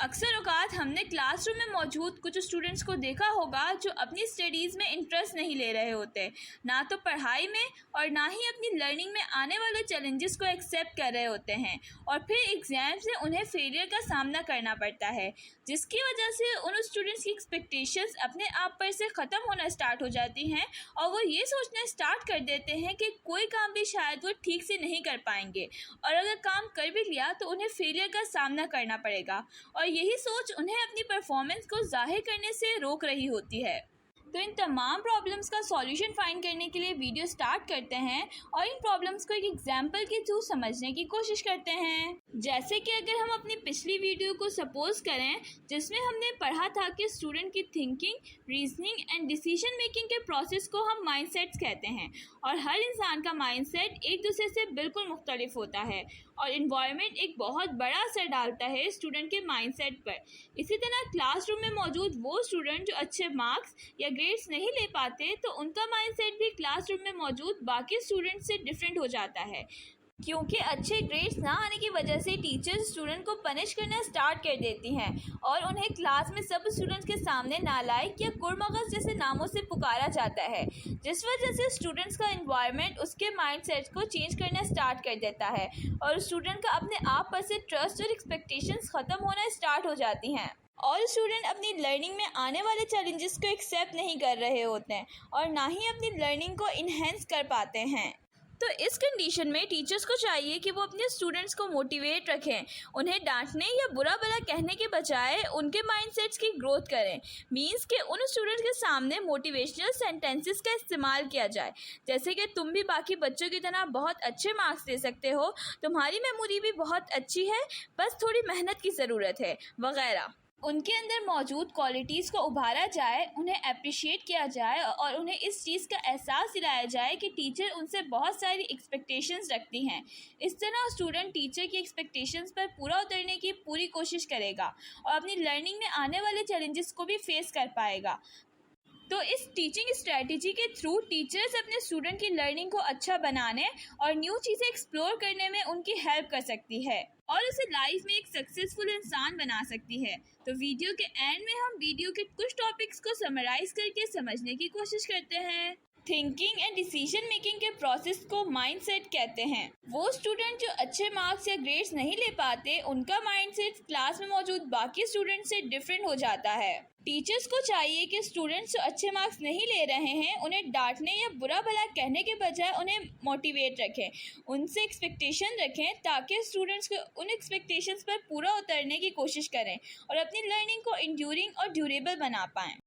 अक्सर औकात हमने क्लासरूम में मौजूद कुछ स्टूडेंट्स को देखा होगा जो अपनी स्टडीज़ में इंटरेस्ट नहीं ले रहे होते, ना तो पढ़ाई में और ना ही अपनी लर्निंग में आने वाले चैलेंजेस को एक्सेप्ट कर रहे होते हैं, और फिर एग्ज़ाम्स में उन्हें फेलियर का सामना करना पड़ता है, जिसकी वजह से उन स्टूडेंट्स की एक्सपेक्टेशंस अपने आप पर से ख़त्म होना स्टार्ट हो जाती हैं और वो ये सोचना स्टार्ट कर देते हैं कि कोई काम भी शायद वो ठीक से नहीं कर पाएंगे, और अगर काम कर भी लिया तो उन्हें फेलियर का सामना करना पड़ेगा, और यही सोच उन्हें अपनी परफॉर्मेंस को जाहिर करने से रोक रही होती है। तो इन तमाम प्रॉब्लम्स का सॉल्यूशन फाइंड करने के लिए वीडियो स्टार्ट करते हैं और इन प्रॉब्लम्स को एक एग्जांपल के थ्रू समझने की कोशिश करते हैं। जैसे कि अगर हम अपनी पिछली वीडियो को सपोज करें जिसमें हमने पढ़ा था कि स्टूडेंट की thinking, reasoning and decision making के प्रोसेस को हम माइंडसेट्स कहते हैं, और हर इंसान का माइंडसेट एक दूसरे से बिल्कुल मुख्तलिफ होता है और इन्वायरमेंट एक बहुत बड़ा असर डालता है स्टूडेंट के माइंडसेट पर। इसी तरह क्लासरूम में मौजूद वो स्टूडेंट जो अच्छे मार्क्स या ग्रेड्स नहीं ले पाते, तो उनका माइंडसेट भी क्लासरूम में मौजूद बाकी स्टूडेंट्स से डिफरेंट हो जाता है, क्योंकि अच्छे ग्रेड्स ना आने की वजह से टीचर्स स्टूडेंट को पनिश करना स्टार्ट कर देती हैं और उन्हें क्लास में सब स्टूडेंट्स के सामने नालायक या कुर्मगज़ जैसे नामों से पुकारा जाता है, जिस वजह से स्टूडेंट्स का एनवायरनमेंट उसके माइंडसेट को चेंज करना स्टार्ट कर देता है और स्टूडेंट का अपने आप पर से ट्रस्ट और एक्सपेक्टेशंस ख़त्म होना स्टार्ट हो जाती हैं, और स्टूडेंट अपनी लर्निंग में आने वाले चैलेंजेस को एक्सेप्ट नहीं कर रहे होते हैं और ना ही अपनी लर्निंग को इन्हेंस कर पाते हैं। तो इस कंडीशन में टीचर्स को चाहिए कि वो अपने स्टूडेंट्स को मोटिवेट रखें, उन्हें डांटने या बुरा भला कहने के बजाय उनके माइंडसेट्स की ग्रोथ करें। मींस कि उन स्टूडेंट्स के सामने मोटिवेशनल सेंटेंसेस का इस्तेमाल किया जाए, जैसे कि तुम भी बाकी बच्चों की तरह बहुत अच्छे मार्क्स दे सकते हो, तुम्हारी मेमोरी भी बहुत अच्छी है, बस थोड़ी मेहनत की ज़रूरत है, वगैरह। उनके अंदर मौजूद क्वालिटीज़ को उभारा जाए, उन्हें अप्रिशिएट किया जाए और उन्हें इस चीज़ का एहसास दिलाया जाए कि टीचर उनसे बहुत सारी एक्सपेक्टेशंस रखती हैं। इस तरह स्टूडेंट टीचर की एक्सपेक्टेशंस पर पूरा उतरने की पूरी कोशिश करेगा और अपनी लर्निंग में आने वाले चैलेंजेस को भी फेस कर पाएगा। तो इस टीचिंग स्ट्रेटजी के थ्रू टीचर्स अपने स्टूडेंट की लर्निंग को अच्छा बनाने और न्यू चीज़ें एक्सप्लोर करने में उनकी हेल्प कर सकती है और उसे लाइफ में एक सक्सेसफुल इंसान बना सकती है। तो वीडियो के एंड में हम वीडियो के कुछ टॉपिक्स को समराइज करके समझने की कोशिश करते हैं। थिंकिंग एंड डिसीजन मेकिंग के प्रोसेस को माइंडसेट कहते हैं। वो स्टूडेंट जो अच्छे मार्क्स या ग्रेड्स नहीं ले पाते, उनका माइंडसेट क्लास में मौजूद बाकी स्टूडेंट से डिफरेंट हो जाता है। टीचर्स को चाहिए कि स्टूडेंट्स जो अच्छे मार्क्स नहीं ले रहे हैं उन्हें डांटने या बुरा भला कहने के बजाय उन्हें मोटिवेट रखें, उनसे एक्सपेक्टेशन रखें ताकि स्टूडेंट्स को उन एक्सपेक्टेशंस पर पूरा उतरने की कोशिश करें और अपनी लर्निंग को इंड्यूरिंग और ड्यूरेबल बना पाएँ।